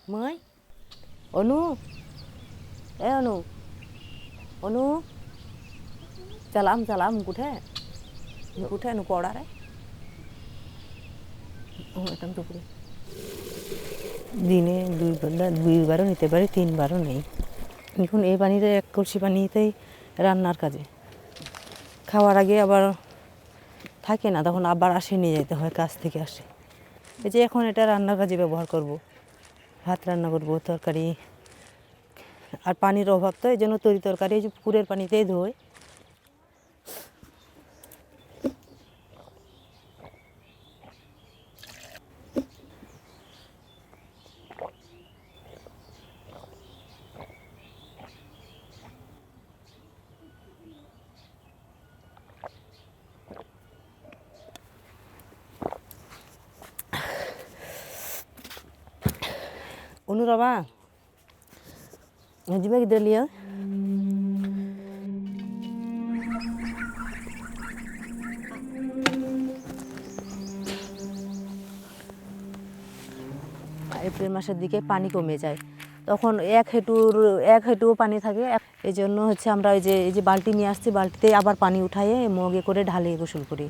mới Onu ê Onu Onu Salam kuठे nu পড়া রে ও একদম দুপুরে দিনে দুইবারও নিতে পারি, তিনবারও নেই। এখন এই পানিতে এক কলসি পানিতেই রান্নার কাজে, খাওয়ার আগে আবার থাকে না, তখন আবার আসে নিয়ে যেতে হয়, কাজ থেকে আসে। এই যে এখন এটা রান্নার কাজে ব্যবহার করব, ভাত রান্না করব, তরকারি। আর পানির অভাব, তো এই জন্য তরি তরকারি এই যে পুকুরের পানিতেই ধোয়। অনুরাবা Hajime gider liya এপ্রিল মাসের দিকে পানি কমে যায়, তখন এক হেঁটুও পানি থাকে। এই জন্য হচ্ছে আমরা এই যে বালতি নিয়ে আসছি, বালতিতে আবার পানি উঠাইয়ে মগে করে ঢালে গোসল করি।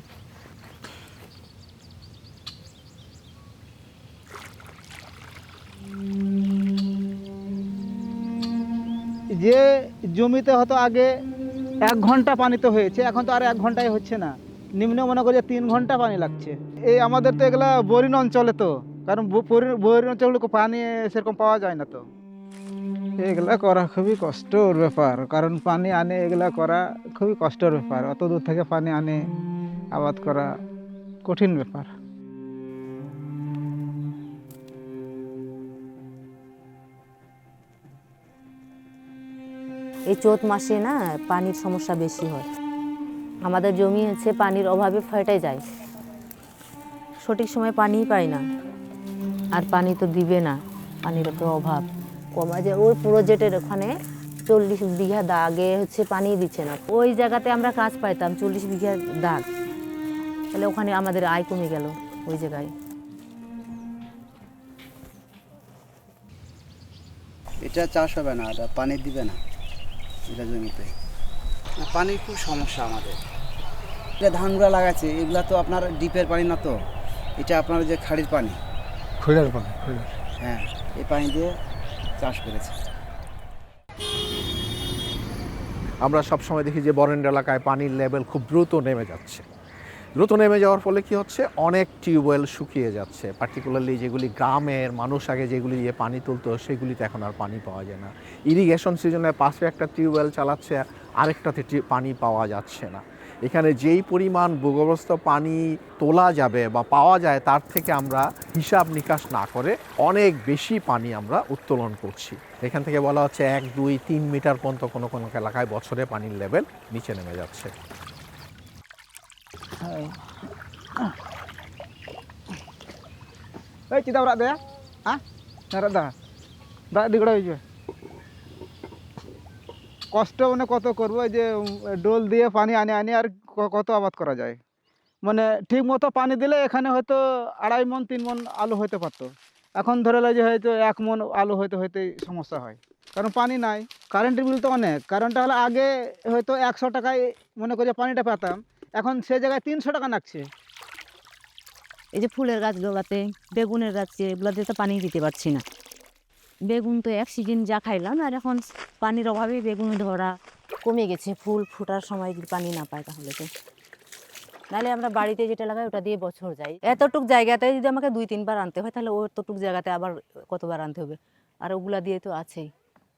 যে জমিতে হয়তো আগে 1 ঘন্টা পানিতে হয়েছে, এখন তো আর 1 ঘন্টায় হচ্ছে না, নিম্ন মনে করি 3 ঘন্টা পানি লাগছে। এই আমাদের তো এগুলা বোরিং অঞ্চলে, তো কারণ বোরিং অঞ্চলগুলো পানি সেরকম পাওয়া যায় না, তো এগুলা করা খুবই কষ্টের ব্যাপার, কারণ পানি আনে এগুলা করা খুবই কষ্টের ব্যাপার। অত দূর থেকে পানি আনে আবাদ করা কঠিন ব্যাপার। এই চৈত মাসে না পানির সমস্যা বেশি হয়, আমাদের জমি হচ্ছে পানির অভাবে ফেটে যায়, সঠিক সময় পানিই পাই না। আর পানি তো দিবে না, পানির তো অভাব কমা যায়। ওই প্রজেক্টের ওখানে 40 বিঘা দাগে হচ্ছে পানি দিচ্ছে না, ওই জায়গাতে আমরা কাজ পাইতাম 40 বিঘা দাগ, তাহলে ওখানে আমাদের আয় কমে গেল ওই জায়গায়। এটা চাষ হবে না, এটা পানি দিবে না, এটা জমিতে পানির খুব সমস্যা আমাদের। এটা ধানগুলো লাগাচ্ছে, এগুলা তো আপনার ডিপের পানি না, তো এটা আপনার যে খাড়ির পানি, খৈলার পানি, হ্যাঁ, এই পানি দিয়ে চাষ করেছে। আমরা সবসময় দেখি যে বরেন্দ্র এলাকায় পানির লেভেল খুব দ্রুত নেমে যাচ্ছে। দ্রুত নেমে যাওয়ার ফলে কি হচ্ছে, অনেক টিউবওয়েল শুকিয়ে যাচ্ছে, পার্টিকুলারলি যেগুলি গ্রামের মানুষ আগে যেগুলি দিয়ে পানি তুলতো সেগুলিতে এখন আর পানি পাওয়া যায় না। ইরিগেশন সিজনে পাশে একটা টিউবওয়েল চালাচ্ছে, আরেকটাতে পানি পাওয়া যাচ্ছে না। এখানে যেই পরিমাণ ভূগর্ভস্থ পানি তোলা যাবে বা পাওয়া যায়, তার থেকে আমরা হিসাব নিকাশ না করে অনেক বেশি পানি আমরা উত্তোলন করছি। এখান থেকে বলা হচ্ছে 1, 2, 3 মিটার পর্যন্ত কোনো কোনো এলাকায় বছরে পানির লেভেল নিচে নেমে যাচ্ছে। এই চিন্তা ওরা দেয়া দা দিগড়া হয়েছে, কষ্ট মানে কত করবো, এই যে ডোল দিয়ে পানি আনি আর কত আবাদ করা যায়। মানে ঠিক মতো পানি দিলে এখানে হয়তো 2.5 মণ 3 মণ আলু হইতে পারতো, এখন ধরে লাই যে হয়তো 1 মণ আলু হইতে সমস্যা হয়, কারণ পানি নাই। কারেন্টের বিল তো অনেক, কারণটা হলো আগে হয়তো 100 টাকায় মনে করি পানিটা পেতাম, এখন সে জায়গায় 300 টাকা লাগছে। এই যে ফুলের গাছগুলোতে, বেগুনের গাছে, এগুলোতে তো পানি দিতে পারছি না। বেগুন তো এক সিজন যা খাইলাম, আর এখন পানির অভাবে বেগুন ধরা কমে গেছে, ফুল ফোটার সময় যদি পানি না পায় তাহলে তো, নাহলে আমরা বাড়িতে যেটা লাগাই ওটা দিয়ে বছর যায়। এতটুক জায়গাতে যদি আমাকে 2-3 বার আনতে হয়, তাহলে ওতটুক জায়গাতে আবার কতবার আনতে হবে, আর ওগুলা দিয়ে তো আছেই।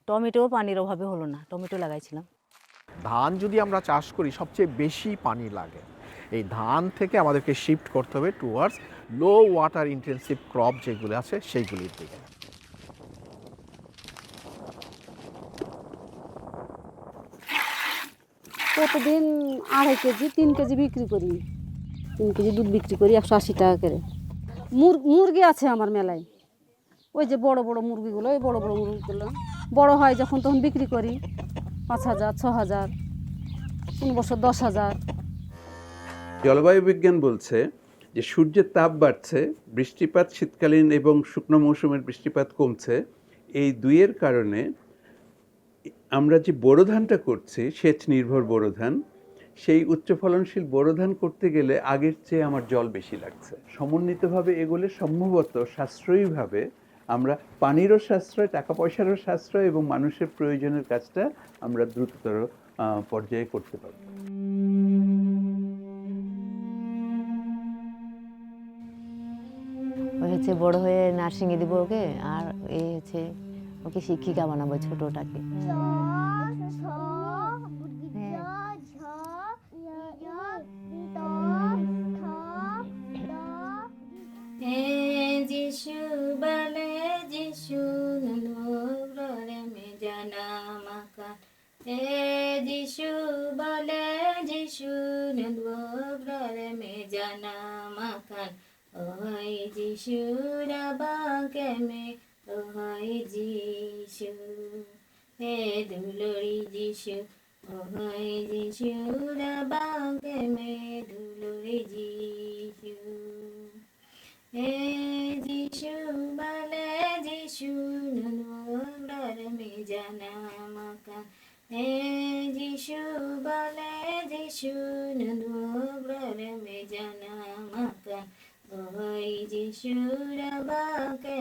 টমেটোও পানির অভাবে হলো না, টমেটো লাগাইছিলাম। ধান যদি আমরা চাষ করি সবচেয়ে বেশি পানি লাগে, এই ধান থেকে আমাদেরকে শিফট করতে হবে টুয়ার্ডস লো ওয়াটার ইন্টেন্সিভ ক্রপ যেগুলো আছে সেইগুলির দিকে। প্রতিদিন 2.5 কেজি 3 কেজি বিক্রি করি, 3 কেজি দুধ বিক্রি করি 180 টাকা করে। মুরগি আছে আমার মেলায়, ওই যে বড় বড় মুরগিগুলো, ওই বড় বড় মুরগিগুলো বড় হয় যখন তখন বিক্রি করি 5,000 6,000, কোন বছর 10,000। জলবায়ু বিজ্ঞান বলছে যে সূর্যের তাপ বাড়ছে, বৃষ্টিপাত শীতকালীন এবং শুকনো মৌসুমের বৃষ্টিপাত কমছে, এই দুইয়ের কারণে আমরা যে বোরো ধানটা করছি, সেচ নির্ভর বোরো ধান, সেই উচ্চ ফলনশীল বোরো ধান করতে গেলে আগের চেয়ে আমার জল বেশি লাগছে। সমন্বিতভাবে এগুলো সম্ভবত সাশ্রয়ীভাবে আমরা পানিরও সাশ্রয়, টাকা পয়সারও সাশ্রয় এবং মানুষের প্রয়োজনের কাজটা আমরা দ্রুততর পর্যায়ে করতে পারব। ওই হচ্ছে বড় হয়ে নার্সিংয়ে দিব ওকে, আর এই হচ্ছে ওকে শিক্ষিকা বানাবো ছোটটাকে। যিশু বলে যিশু নূরে মে জানা মাকান, হে যিশু বলে যিশু নূরে মে জানা মাকান, ওই যিশু রাবাকে মে ওই যিশু, হে দুলরি যিশু ওই যিশু রাবাকে মে দুলরি যিশু। হে যিশু বলে যিশু নূরে মে জানা মাকান, হে যিশু বলে যিশু নূরে মে জানা মাকান, ওই যিশু রাবাকে